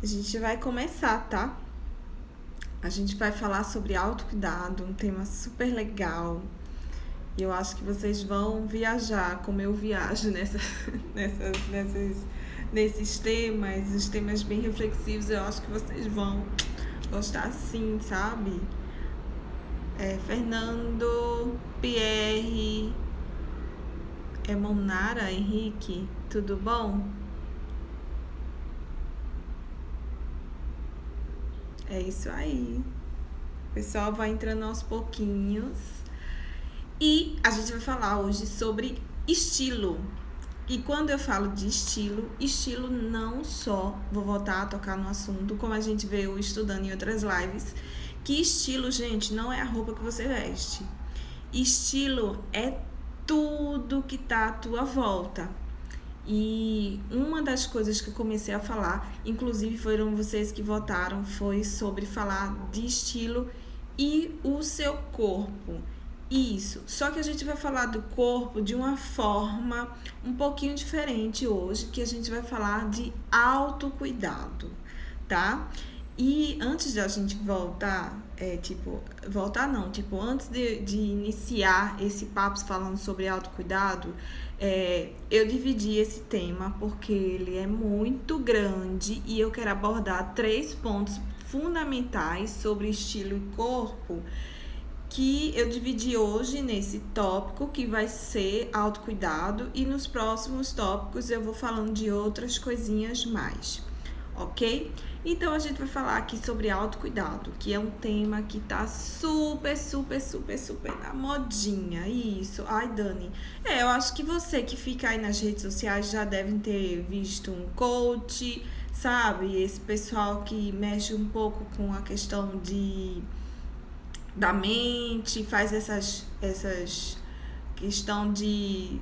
A gente vai começar, tá? A gente vai falar sobre autocuidado, um tema super legal. E eu acho que vocês vão viajar como eu viajo nesses temas, os temas bem reflexivos. Eu acho que vocês vão gostar sim, sabe? Fernando, Pierre, Monara, Henrique, tudo bom? É isso aí. O pessoal vai entrando aos pouquinhos. E a gente vai falar hoje sobre estilo. E quando eu falo de estilo não só, vou voltar a tocar no assunto, como a gente veio estudando em outras lives, que estilo, gente, não é a roupa que você veste. Estilo é tudo que tá à tua volta. E uma das coisas que eu comecei a falar, inclusive foram vocês que votaram, foi sobre falar de estilo e o seu corpo. Isso, só que a gente vai falar do corpo de uma forma um pouquinho diferente hoje, que a gente vai falar de autocuidado, tá? E antes da gente voltar, antes de iniciar esse papo falando sobre autocuidado, eu dividi esse tema porque ele é muito grande e eu quero abordar 3 pontos fundamentais sobre estilo e corpo que eu dividi hoje nesse tópico que vai ser autocuidado e nos próximos tópicos eu vou falando de outras coisinhas mais, ok? Então a gente vai falar aqui sobre autocuidado, que é um tema que tá super na modinha. Isso. Ai, Dani. Eu acho que você que fica aí nas redes sociais já deve ter visto um coach, sabe? Esse pessoal que mexe um pouco com a questão da mente, faz essas questão de,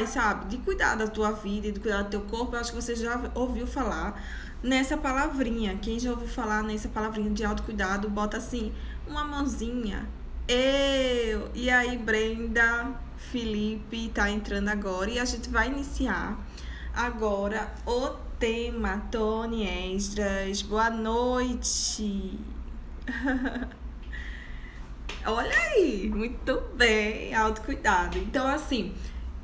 sabe, de cuidar da tua vida e de cuidar do teu corpo. Eu acho que você já ouviu falar nessa palavrinha. Quem já ouviu falar nessa palavrinha de autocuidado, bota assim, uma mãozinha. E aí, Brenda, Felipe tá entrando agora e a gente vai iniciar agora o tema. Tony Esdras, boa noite. Olha aí, muito bem, autocuidado. Então, assim,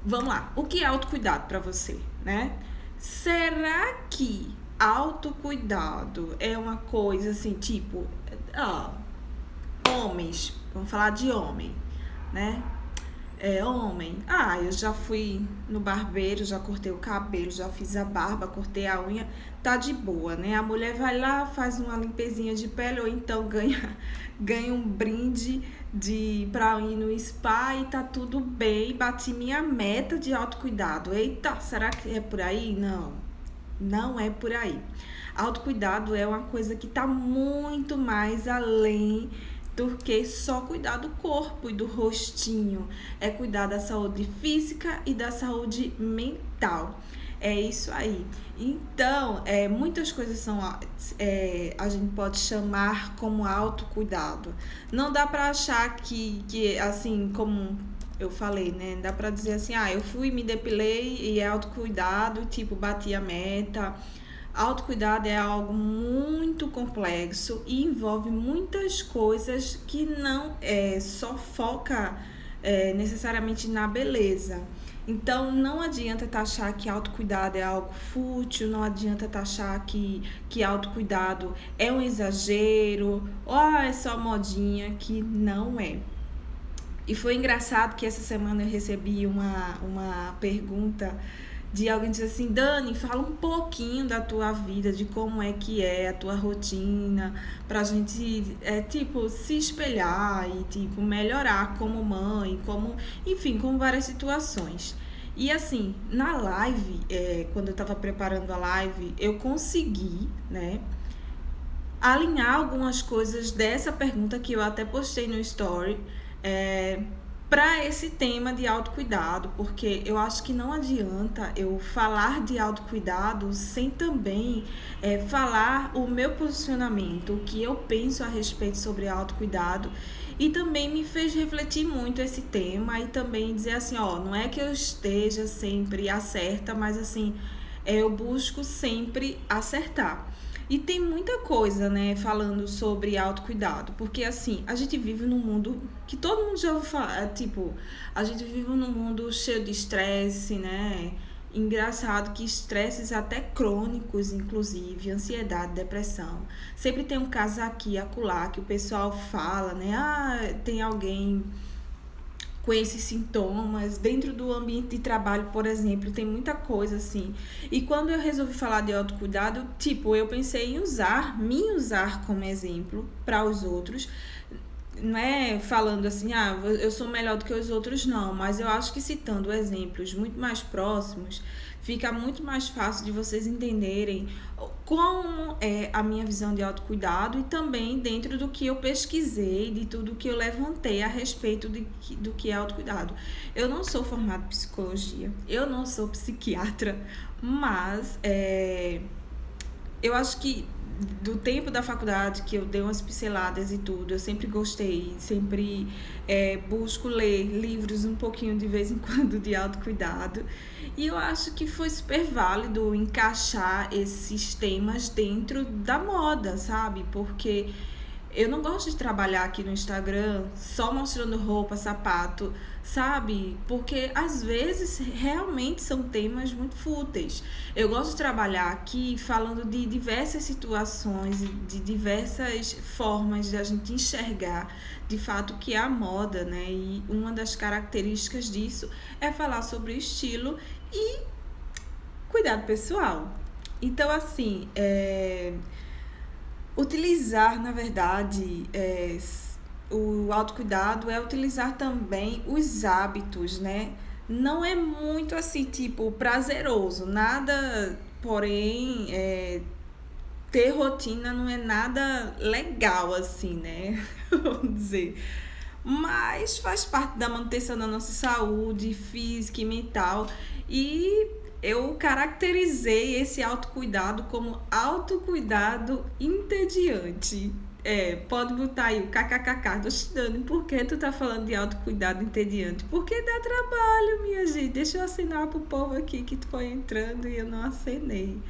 vamos lá. O que é autocuidado para você, né? Será que autocuidado é uma coisa assim, tipo, homens, vamos falar de homem, né? Homem, eu já fui no barbeiro, já cortei o cabelo, já fiz a barba, cortei a unha, tá de boa, né? A mulher vai lá, faz uma limpezinha de pele ou então ganha um brinde pra ir no spa e tá tudo bem, bati minha meta de autocuidado. Eita, será que é por aí? Não é por aí. Autocuidado é uma coisa que tá muito mais além do que só cuidar do corpo e do rostinho. É cuidar da saúde física e da saúde mental. É isso aí. Então, muitas coisas são a gente pode chamar como autocuidado. Não dá pra achar que assim, como eu falei, né? Dá pra dizer assim, eu fui, me depilei e é autocuidado, tipo, bati a meta. Autocuidado é algo muito complexo e envolve muitas coisas que não só foca necessariamente na beleza. Então, não adianta taxar que autocuidado é algo fútil, não adianta taxar que autocuidado é um exagero, ou é só modinha, que não é. E foi engraçado que essa semana eu recebi uma pergunta de alguém que disse assim, Dani, fala um pouquinho da tua vida, de como é que é a tua rotina, pra gente, se espelhar e, melhorar como mãe, enfim, com várias situações. E assim, na live, quando eu tava preparando a live, eu consegui, né, alinhar algumas coisas dessa pergunta que eu até postei no story, para esse tema de autocuidado, porque eu acho que não adianta eu falar de autocuidado sem também falar o meu posicionamento, o que eu penso a respeito sobre autocuidado, e também me fez refletir muito esse tema e também dizer assim, não é que eu esteja sempre acerta, mas assim, eu busco sempre acertar. E tem muita coisa, né, falando sobre autocuidado, porque assim, a gente vive num mundo que todo mundo já ouviu falar, tipo, a gente vive num mundo cheio de estresse, né? Engraçado que estresses até crônicos, inclusive, ansiedade, depressão. Sempre tem um caso aqui e acolá que o pessoal fala, né? Ah, tem alguém com esses sintomas. Dentro do ambiente de trabalho, por exemplo, tem muita coisa assim. E quando eu resolvi falar de autocuidado, tipo, eu pensei em me usar como exemplo para os outros. Não é falando assim, ah, eu sou melhor do que os outros, não, mas eu acho que citando exemplos muito mais próximos, fica muito mais fácil de vocês entenderem como é a minha visão de autocuidado e também dentro do que eu pesquisei, de tudo que eu levantei a respeito do que é autocuidado. Eu não sou formada em psicologia, eu não sou psiquiatra, mas eu acho que do tempo da faculdade, que eu dei umas pinceladas e tudo, eu sempre gostei, sempre busco ler livros um pouquinho de vez em quando de autocuidado. E eu acho que foi super válido encaixar esses temas dentro da moda, sabe? Porque eu não gosto de trabalhar aqui no Instagram só mostrando roupa, sapato, sabe? Porque às vezes realmente são temas muito fúteis. Eu gosto de trabalhar aqui falando de diversas situações, de diversas formas de a gente enxergar de fato o que é a moda, né? E uma das características disso é falar sobre estilo e cuidado pessoal. Então, assim, utilizar, na verdade, o autocuidado é utilizar também os hábitos, né? Não é muito assim, tipo, prazeroso, nada, porém, ter rotina não é nada legal, assim, né? Vamos dizer. Mas faz parte da manutenção da nossa saúde física e mental. E eu caracterizei esse autocuidado como autocuidado entediante. Pode botar aí o kkkk, tô te dando. Por que tu tá falando de autocuidado entediante? Porque dá trabalho, minha gente. Deixa eu assinar pro povo aqui que tu foi entrando e eu não assinei.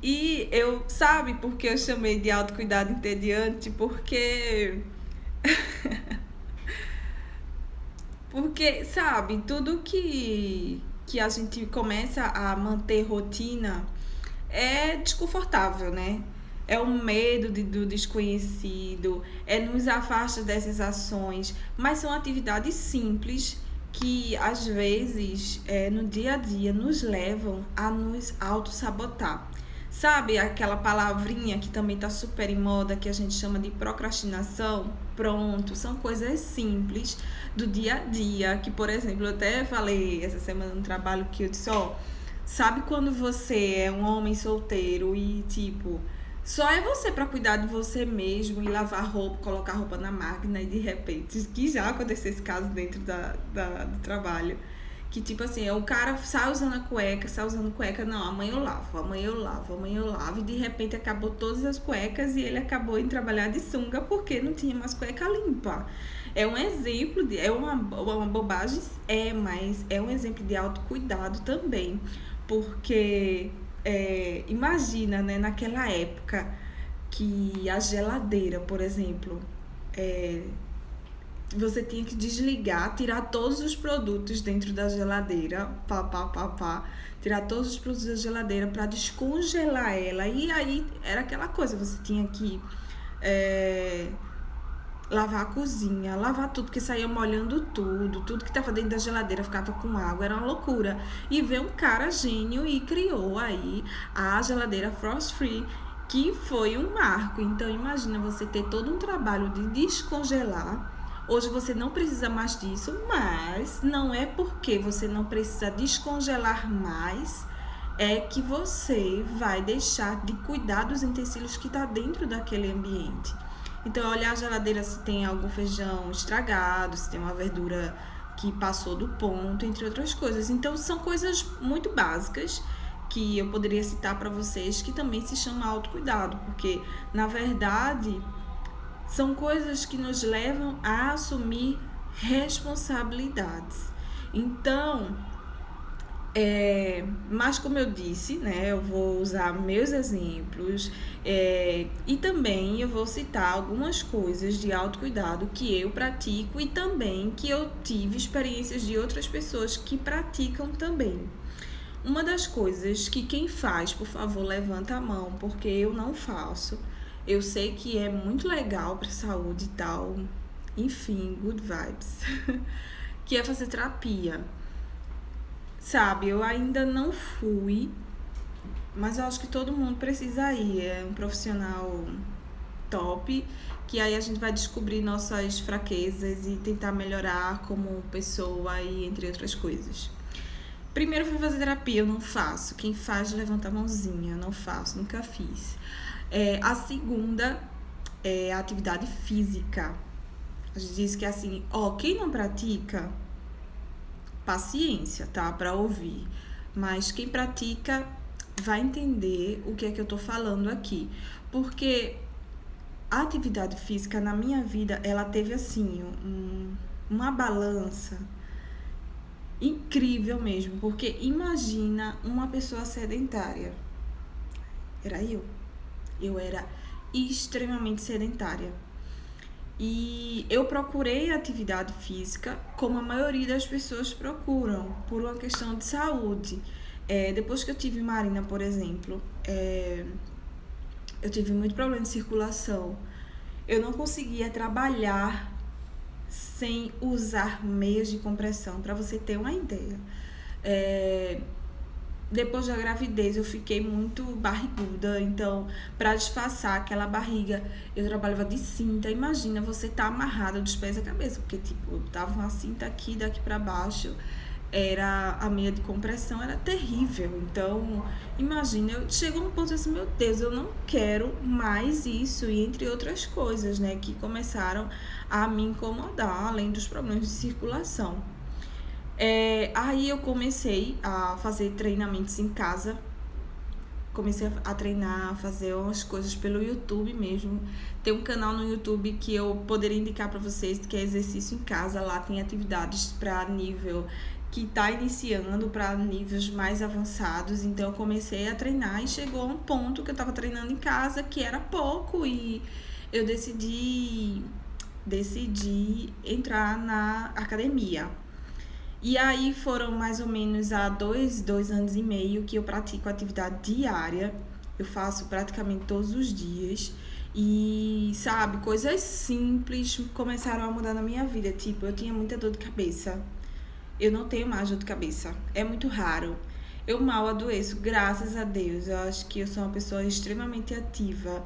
E eu, sabe por que eu chamei de autocuidado entediante? Porque, sabe, tudo que a gente começa a manter rotina é desconfortável, né? É o medo do desconhecido, nos afasta dessas ações, mas são atividades simples que às vezes no dia a dia nos levam a nos auto-sabotar. Sabe aquela palavrinha que também tá super em moda, que a gente chama de procrastinação? Pronto, são coisas simples do dia a dia, que, por exemplo, eu até falei essa semana no trabalho que eu disse, sabe quando você é um homem solteiro e, tipo, só é você pra cuidar de você mesmo e lavar roupa, colocar roupa na máquina e de repente, que já aconteceu esse caso dentro do trabalho, que tipo assim, o cara sai usando cueca, não, amanhã eu lavo, e de repente acabou todas as cuecas e ele acabou indo trabalhar de sunga porque não tinha mais cueca limpa. É um exemplo, é uma bobagem, mas é um exemplo de autocuidado também, porque imagina, né, naquela época que a geladeira, por exemplo, você tinha que desligar, tirar todos os produtos dentro da geladeira, tirar todos os produtos da geladeira para descongelar ela. E aí era aquela coisa, você tinha que lavar a cozinha, lavar tudo, porque saía molhando tudo que tava dentro da geladeira ficava com água, era uma loucura. E veio um cara gênio e criou aí a geladeira Frost Free, que foi um marco. Então imagina você ter todo um trabalho de descongelar. Hoje você não precisa mais disso, mas não é porque você não precisa descongelar mais que você vai deixar de cuidar dos utensílios que está dentro daquele ambiente. Então, olhar a geladeira se tem algum feijão estragado, se tem uma verdura que passou do ponto, entre outras coisas. Então, são coisas muito básicas que eu poderia citar para vocês que também se chama autocuidado, porque, na verdade, são coisas que nos levam a assumir responsabilidades. Então, Mas como eu disse, né, eu vou usar meus exemplos e também eu vou citar algumas coisas de autocuidado que eu pratico e também que eu tive experiências de outras pessoas que praticam também. Uma das coisas que quem faz, por favor, levanta a mão, porque eu não faço. Eu sei que é muito legal para saúde e tal, enfim, good vibes, que é fazer terapia. Sabe, eu ainda não fui, mas eu acho que todo mundo precisa ir. É um profissional top, que aí a gente vai descobrir nossas fraquezas e tentar melhorar como pessoa e entre outras coisas. Primeiro eu fui fazer terapia, eu não faço. Quem faz, levanta a mãozinha, eu não faço, nunca fiz. A segunda é a atividade física. A gente diz que assim, quem não pratica, paciência, tá? Pra ouvir. Mas quem pratica vai entender o que é que eu tô falando aqui. Porque a atividade física na minha vida, ela teve assim, uma balança incrível mesmo. Porque imagina uma pessoa sedentária. Era eu. Eu era extremamente sedentária. E eu procurei atividade física como a maioria das pessoas procuram, por uma questão de saúde. Depois que eu tive Marina, por exemplo, eu tive muito problema de circulação. Eu não conseguia trabalhar sem usar meias de compressão, para você ter uma ideia. Depois da gravidez eu fiquei muito barriguda, então para disfarçar aquela barriga eu trabalhava de cinta. Imagina você tá amarrada dos pés à cabeça, porque tipo, eu tava uma cinta aqui, daqui para baixo, era a meia de compressão, era terrível. Então imagina, chegou um ponto assim, meu Deus, eu não quero mais isso, e entre outras coisas, né, que começaram a me incomodar, além dos problemas de circulação. Aí eu comecei a fazer treinamentos em casa, comecei a treinar, a fazer umas coisas pelo YouTube mesmo. Tem um canal no YouTube que eu poderia indicar para vocês, que é Exercício em Casa. Lá tem atividades para nível que está iniciando, para níveis mais avançados. Então eu comecei a treinar e chegou a um ponto que eu estava treinando em casa, que era pouco, e eu decidi entrar na academia. E aí foram mais ou menos há 2 anos e meio que eu pratico atividade diária. Eu faço praticamente todos os dias. E, sabe, coisas simples começaram a mudar na minha vida. Tipo, eu tinha muita dor de cabeça. Eu não tenho mais dor de cabeça. É muito raro. Eu mal adoeço, graças a Deus. Eu acho que eu sou uma pessoa extremamente ativa.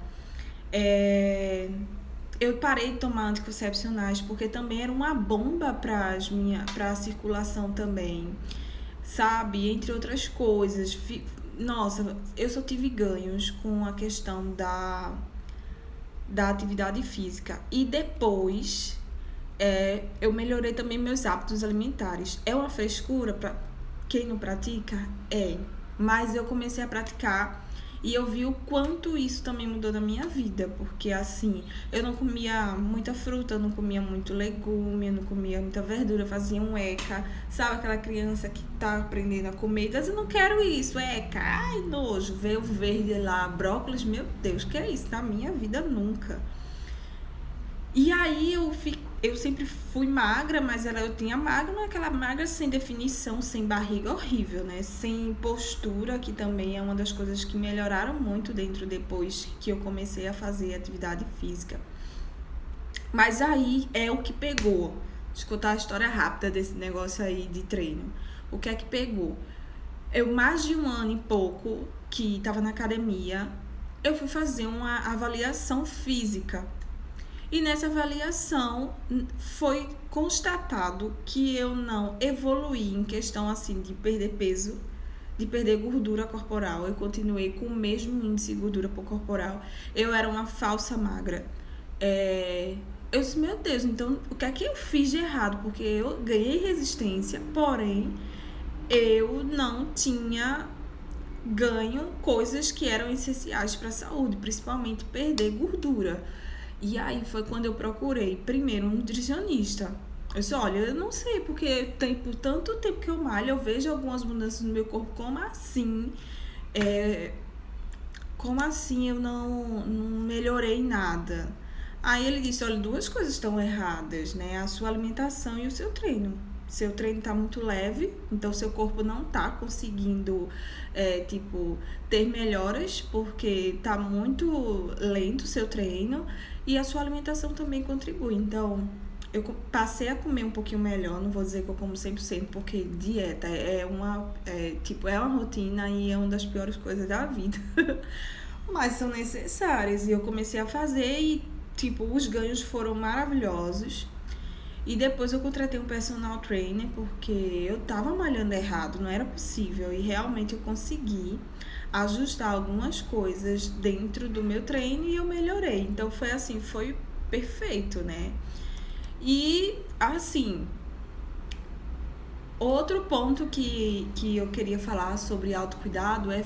Eu parei de tomar anticoncepcionais porque também era uma bomba para a circulação também, sabe? Entre outras coisas. Nossa, eu só tive ganhos com a questão da atividade física. E depois, eu melhorei também meus hábitos alimentares. É uma frescura para quem não pratica? Mas eu comecei a praticar. E eu vi o quanto isso também mudou na minha vida, porque assim, eu não comia muita fruta, eu não comia muito legume, eu não comia muita verdura, fazia um ECA, sabe aquela criança que tá aprendendo a comer, então eu não quero isso, ECA, ai nojo, ver o verde lá, brócolis, meu Deus, que é isso? Na minha vida nunca. E aí eu sempre fui magra, mas eu tinha magra, não é aquela magra sem definição, sem barriga, horrível, né? Sem postura, que também é uma das coisas que melhoraram muito depois que eu comecei a fazer atividade física. Mas aí é o que pegou. Deixa eu contar a história rápida desse negócio aí de treino. O que é que pegou? Eu, mais de 1 ano e pouco que estava na academia, eu fui fazer uma avaliação física. E nessa avaliação foi constatado que eu não evoluí em questão assim de perder peso, de perder gordura corporal. Eu continuei com o mesmo índice de gordura corporal. Eu era uma falsa magra. Eu disse, meu Deus, então o que é que eu fiz de errado? Porque eu ganhei resistência, porém eu não tinha ganho coisas que eram essenciais para a saúde, principalmente perder gordura. E aí foi quando eu procurei primeiro um nutricionista, Eu disse, olha, eu não sei, porque tem por tanto tempo que eu malho, eu vejo algumas mudanças no meu corpo, como assim? É, como assim eu não melhorei nada? Aí ele disse, olha, duas coisas estão erradas, né? A sua alimentação e o seu treino. Seu treino está muito leve, então seu corpo não está conseguindo, tipo, ter melhoras, porque está muito lento o seu treino, e a sua alimentação também contribui. Então, eu passei a comer um pouquinho melhor, não vou dizer que eu como 100%, porque dieta é uma rotina e é uma das piores coisas da vida. Mas são necessárias, e eu comecei a fazer e, tipo, os ganhos foram maravilhosos. E depois eu contratei um personal trainer, porque eu tava malhando errado, não era possível, e realmente eu consegui ajustar algumas coisas dentro do meu treino e eu melhorei. Então foi assim, foi perfeito, né? E assim, outro ponto que eu queria falar sobre autocuidado é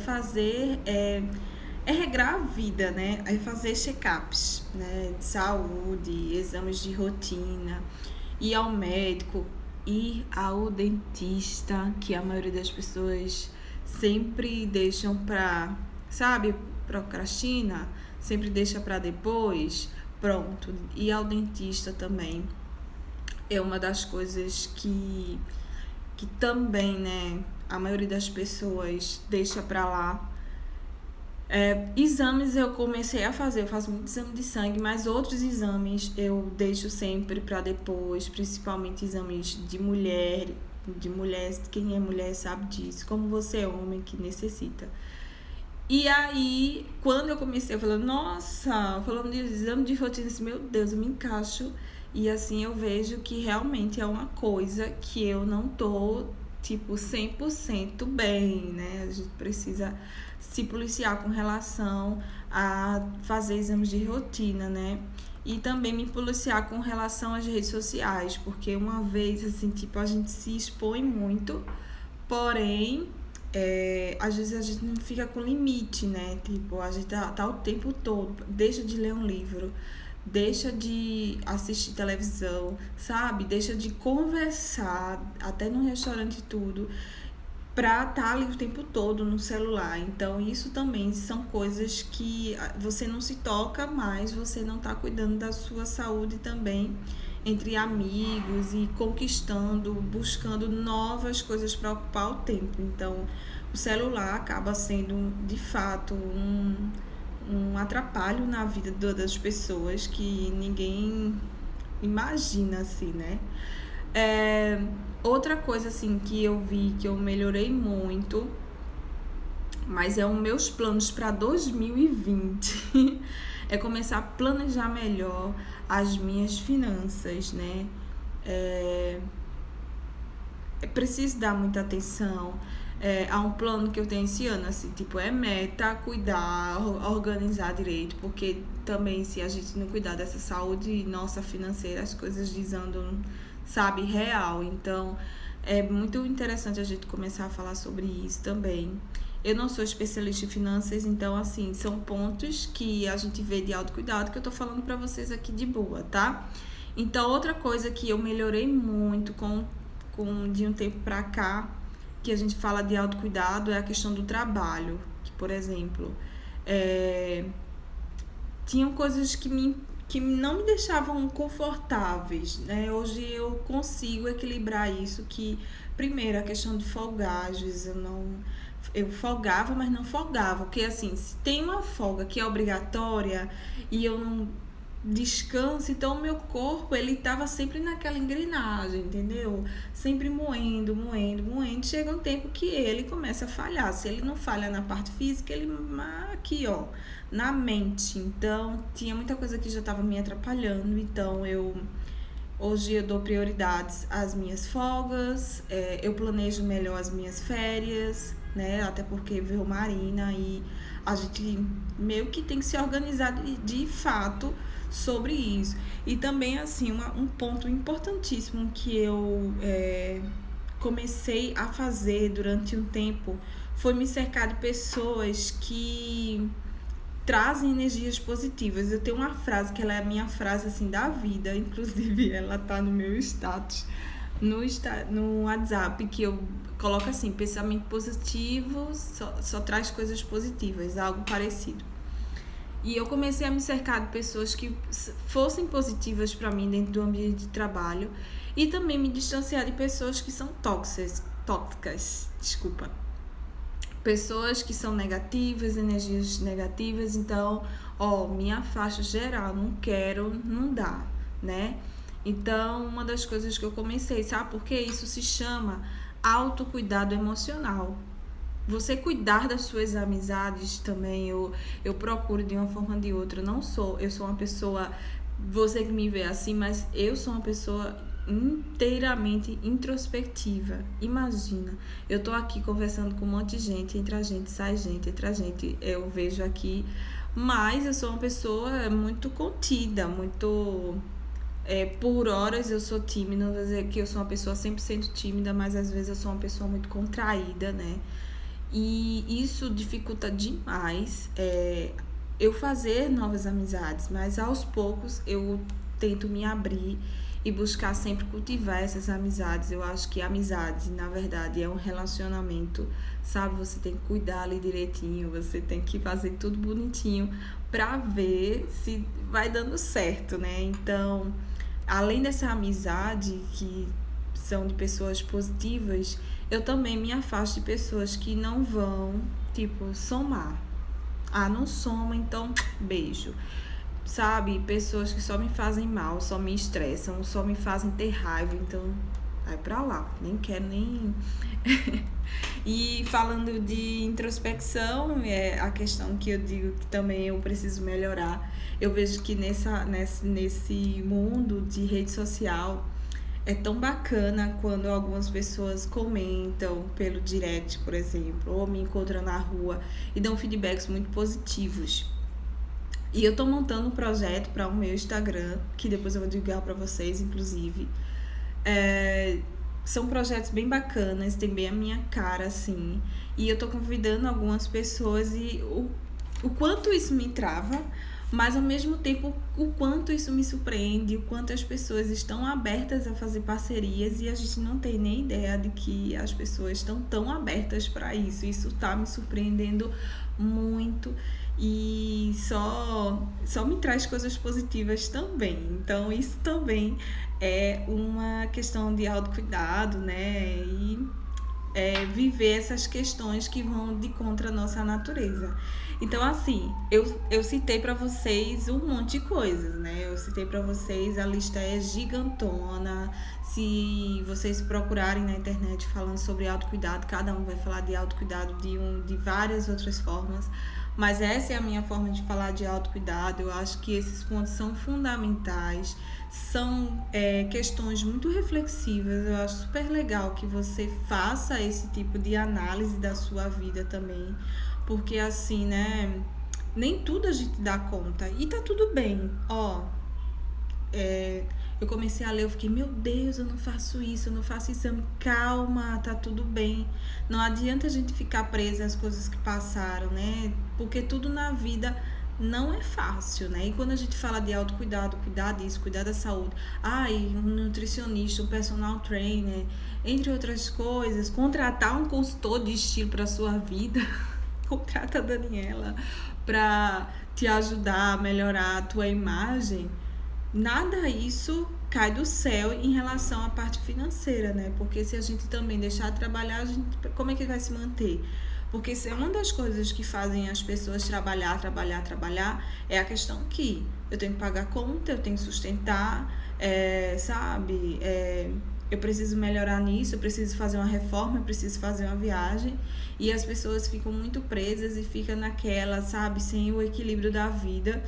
regrar a vida, né? É fazer check-ups, né? De saúde, exames de rotina, ir ao médico, ir ao dentista, que a maioria das pessoas sempre deixam pra, sabe, procrastina, sempre deixa pra depois. Pronto, ir ao dentista também é uma das coisas que também, né, a maioria das pessoas deixa pra lá. Exames eu comecei a fazer, eu faço muito exame de sangue, mas outros exames eu deixo sempre pra depois, principalmente exames de mulher, quem é mulher sabe disso, como você é homem que necessita. E aí, quando eu comecei, eu falei, nossa, falando de exame de rotina, assim, meu Deus, eu me encaixo. E assim eu vejo que realmente é uma coisa que eu não tô, tipo, 100% bem, né? A gente precisa se policiar com relação a fazer exames de rotina, né? E também me policiar com relação às redes sociais, porque uma vez, assim, tipo, a gente se expõe muito, porém às vezes a gente não fica com limite, né? Tipo, a gente tá o tempo todo, deixa de ler um livro, deixa de assistir televisão, sabe? Deixa de conversar, até no restaurante e tudo, pra estar ali o tempo todo no celular. Então, isso também são coisas que você não se toca mais, você não tá cuidando da sua saúde também, entre amigos e conquistando, buscando novas coisas para ocupar o tempo. Então, o celular acaba sendo, de fato, um atrapalho na vida das pessoas que ninguém imagina, assim, né? Outra coisa, assim, que eu vi que eu melhorei muito, mas é os meus planos para 2020, é começar a planejar melhor as minhas finanças, né? Preciso dar muita atenção a um plano que eu tenho esse ano, assim, tipo, é meta, cuidar, organizar direito, porque também se a gente não cuidar dessa saúde nossa financeira, as coisas desandam, sabe, real. Então, é muito interessante a gente começar a falar sobre isso também. Eu não sou especialista em finanças, então, assim, são pontos que a gente vê de autocuidado que eu tô falando pra vocês aqui de boa, tá? Então, outra coisa que eu melhorei muito de um tempo pra cá, que a gente fala de autocuidado, é a questão do trabalho. Que, por exemplo, tinham coisas que não me deixavam confortáveis, né? Hoje eu consigo equilibrar isso, que, primeiro, a questão de folgar, às vezes eu folgava, mas não folgava, porque assim, se tem uma folga que é obrigatória e eu não descanso, então o meu corpo, ele tava sempre naquela engrenagem, entendeu? Sempre moendo, moendo, moendo, chega um tempo que ele começa a falhar. Se ele não falha na parte física, ele aqui, ó, na mente. Então, tinha muita coisa que já tava me atrapalhando, então hoje eu dou prioridades às minhas folgas, eu planejo melhor as minhas férias, né? Até porque veio Marina e a gente meio que tem que se organizar de fato sobre isso. E também, assim, um ponto importantíssimo que eu comecei a fazer durante um tempo foi me cercar de pessoas que trazem energias positivas. Eu tenho uma frase que ela é a minha frase assim da vida, inclusive ela tá no meu status no WhatsApp, que eu coloco assim: pensamento positivo só traz coisas positivas, algo parecido. E eu comecei a me cercar de pessoas que fossem positivas para mim dentro do ambiente de trabalho, e também me distanciar de pessoas que são tóxicas, desculpa. Pessoas que são negativas, energias negativas. Então, me afasto geral, não quero, não dá, né? Então, uma das coisas que eu comecei, sabe por quê? Isso se chama autocuidado emocional. Você cuidar das suas amizades também, eu procuro de uma forma ou de outra. Eu sou uma pessoa, você que me vê assim, mas eu sou uma pessoa inteiramente introspectiva. Imagina, eu tô aqui conversando com um monte de gente, entre a gente sai gente, entre a gente eu vejo aqui, mas eu sou uma pessoa muito contida, muito... por horas eu sou tímida, não vou dizer que eu sou uma pessoa 100% tímida, mas às vezes eu sou uma pessoa muito contraída, né? E isso dificulta demais eu fazer novas amizades, mas aos poucos eu tento me abrir e buscar sempre cultivar essas amizades. Eu acho que amizade, na verdade, é um relacionamento, sabe? Você tem que cuidar ali direitinho, você tem que fazer tudo bonitinho pra ver se vai dando certo, né? Então, além dessa amizade que são de pessoas positivas, eu também me afasto de pessoas que não vão, tipo, somar. Não soma, então beijo. Sabe? Pessoas que só me fazem mal, só me estressam, só me fazem ter raiva, então vai pra lá. Nem quero nem... E falando de introspecção, é a questão que eu digo que também eu preciso melhorar. Eu vejo que nesse mundo de rede social é tão bacana quando algumas pessoas comentam pelo direct, por exemplo, ou me encontram na rua e dão feedbacks muito positivos. E eu tô montando um projeto para o meu Instagram, que depois eu vou divulgar para vocês, inclusive. São projetos bem bacanas, tem bem a minha cara, assim. E eu tô convidando algumas pessoas e o quanto isso me trava, mas ao mesmo tempo o quanto isso me surpreende, o quanto as pessoas estão abertas a fazer parcerias, e a gente não tem nem ideia de que as pessoas estão tão abertas para isso. Isso tá me surpreendendo muito e só me traz coisas positivas também. Então isso também é uma questão de autocuidado, né? E viver essas questões que vão de contra a nossa natureza. Então, assim, eu citei para vocês um monte de coisas, né? Eu citei para vocês, a lista é gigantona. Se vocês procurarem na internet falando sobre autocuidado, cada um vai falar de autocuidado de várias outras formas. Mas essa é a minha forma de falar de autocuidado. Eu acho que esses pontos são fundamentais, são questões muito reflexivas. Eu acho super legal que você faça esse tipo de análise da sua vida também, porque assim, né, nem tudo a gente dá conta, e tá tudo bem. Eu comecei a ler, eu fiquei, meu Deus, eu não faço isso, eu não faço exame. Calma, tá tudo bem. Não adianta a gente ficar presa às coisas que passaram, né? Porque tudo na vida não é fácil, né? E quando a gente fala de autocuidado, cuidar disso, cuidar da saúde, um nutricionista, um personal trainer, entre outras coisas, contratar um consultor de estilo para sua vida, contrata a Daniela para te ajudar a melhorar a tua imagem. Nada isso cai do céu em relação à parte financeira, né? Porque se a gente também deixar de trabalhar, como é que vai se manter? Porque isso é uma das coisas que fazem as pessoas trabalhar, é a questão que eu tenho que pagar conta, eu tenho que sustentar, sabe? Eu preciso melhorar nisso, eu preciso fazer uma reforma, eu preciso fazer uma viagem, e as pessoas ficam muito presas e ficam naquela, sabe? Sem o equilíbrio da vida.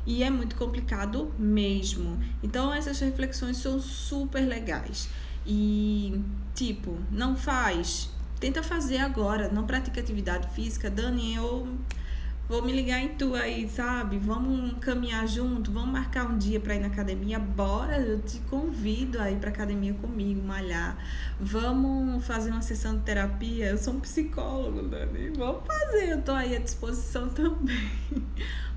E é muito complicado mesmo. Então essas reflexões são super legais. E tipo, não faz, tenta fazer agora. Não pratica atividade física, Dani, eu Vou me ligar em tu aí, sabe? Vamos caminhar junto, vamos marcar um dia pra ir na academia. Bora, eu te convido a ir pra academia comigo, malhar. Vamos fazer uma sessão de terapia. Eu sou um psicólogo, Dani. Vamos fazer, eu tô aí à disposição também.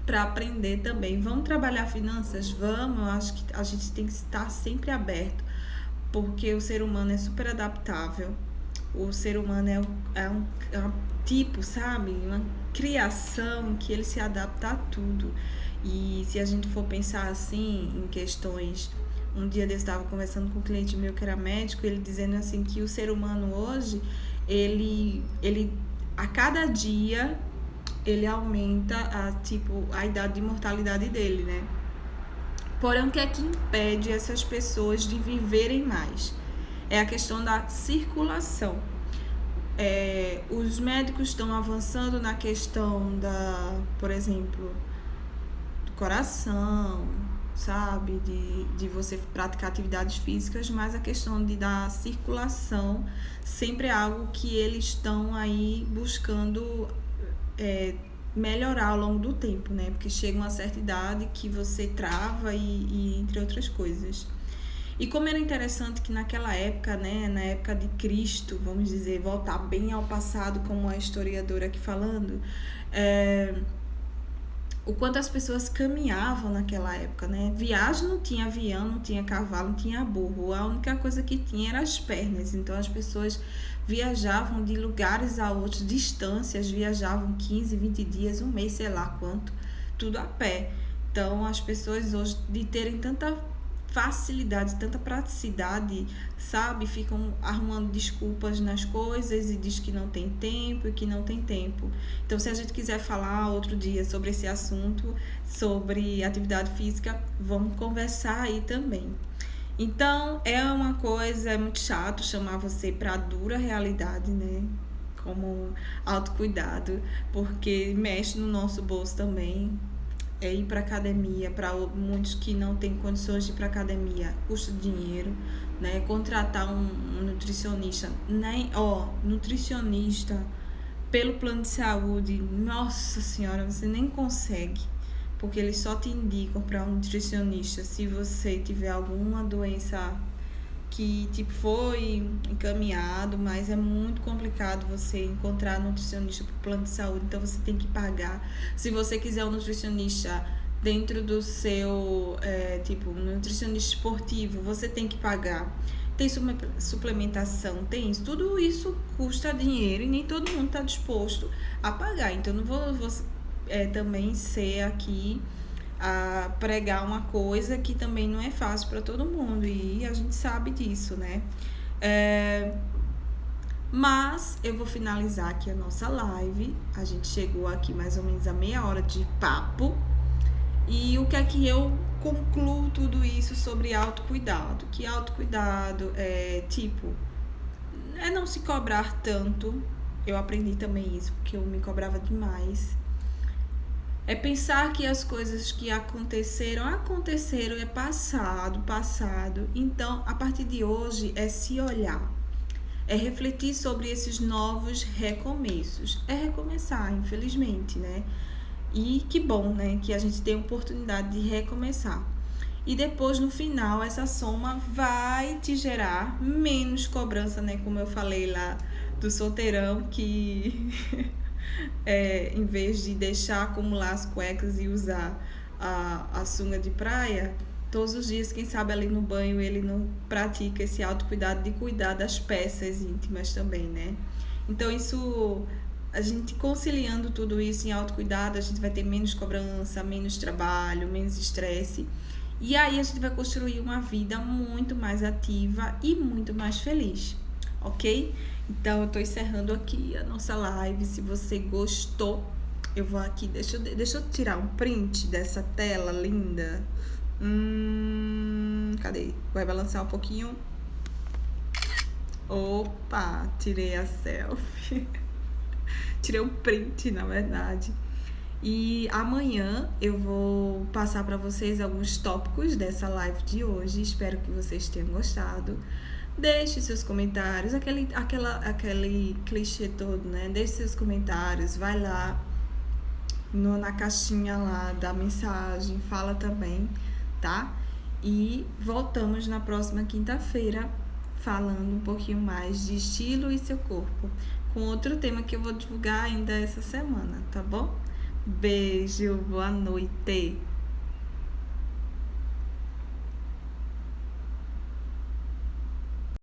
Para aprender também. Vamos trabalhar finanças? Vamos, eu acho que a gente tem que estar sempre aberto, porque o ser humano é super adaptável. O ser humano é um tipo, sabe? Uma criação que ele se adapta a tudo. E se a gente for pensar assim em questões. Um dia eu estava conversando com um cliente meu que era médico, ele dizendo assim que o ser humano hoje, ele a cada dia ele aumenta a idade de mortalidade dele, né? Porém, o que é que impede essas pessoas de viverem mais? É a questão da circulação. Os médicos estão avançando na questão por exemplo, do coração, sabe? De você praticar atividades físicas, mas a questão da circulação sempre é algo que eles estão aí buscando melhorar ao longo do tempo, né? Porque chega uma certa idade que você trava e entre outras coisas. E como era interessante que naquela época, né, na época de Cristo, vamos dizer, voltar bem ao passado, como a historiadora aqui falando, o quanto as pessoas caminhavam naquela época, né? Viagem não tinha avião, não tinha cavalo, não tinha burro. A única coisa que tinha era as pernas. Então as pessoas viajavam de lugares a outros, distâncias, viajavam 15, 20 dias, um mês, sei lá quanto, tudo a pé. Então as pessoas hoje, de terem tanta facilidade, tanta praticidade, sabe? Ficam arrumando desculpas nas coisas e diz que não tem tempo e que não tem tempo. Então, se a gente quiser falar outro dia sobre esse assunto, sobre atividade física, vamos conversar aí também. Então, é muito chato chamar você para a dura realidade, né? Como autocuidado, porque mexe no nosso bolso também. Ir para academia, para muitos que não têm condições de ir para academia, custa dinheiro, né? Contratar um nutricionista, nutricionista pelo plano de saúde, nossa senhora, você nem consegue, porque eles só te indicam para um nutricionista se você tiver alguma doença que tipo foi encaminhado, mas é muito complicado você encontrar nutricionista para o plano de saúde, então você tem que pagar. Se você quiser um nutricionista dentro do seu, tipo, um nutricionista esportivo, você tem que pagar. Tem suplementação, tem isso. Tudo isso custa dinheiro e nem todo mundo está disposto a pagar. Então, não vou também ser aqui a pregar uma coisa que também não é fácil para todo mundo e a gente sabe disso, né? Mas eu vou finalizar aqui a nossa live. A gente chegou aqui mais ou menos a meia hora de papo. E o que é que eu concluo tudo isso sobre autocuidado? Que autocuidado é não se cobrar tanto. Eu aprendi também isso, porque eu me cobrava demais. É pensar que as coisas que aconteceram, é passado. Então, a partir de hoje, é se olhar. É refletir sobre esses novos recomeços. É recomeçar, infelizmente, né? E que bom, né? Que a gente tem a oportunidade de recomeçar. E depois, no final, essa soma vai te gerar menos cobrança, né? Como eu falei lá do solteirão, que... em vez de deixar acumular as cuecas e usar a sunga de praia, todos os dias, quem sabe ali no banho ele não pratica esse autocuidado de cuidar das peças íntimas também, né? Então isso, a gente conciliando tudo isso em autocuidado, a gente vai ter menos cobrança, menos trabalho, menos estresse. E aí a gente vai construir uma vida muito mais ativa e muito mais feliz, ok? Então, eu tô encerrando aqui a nossa live. Se você gostou, eu vou aqui... Deixa eu tirar um print dessa tela linda. Cadê? Vai balançar um pouquinho. Opa, tirei a selfie. Tirei um print, na verdade. E amanhã eu vou passar para vocês alguns tópicos dessa live de hoje. Espero que vocês tenham gostado. Deixe seus comentários, aquele clichê todo, né? Deixe seus comentários, vai lá, na caixinha lá da mensagem, fala também, tá? E voltamos na próxima quinta-feira falando um pouquinho mais de estilo e seu corpo, com outro tema que eu vou divulgar ainda essa semana, tá bom? Beijo, boa noite!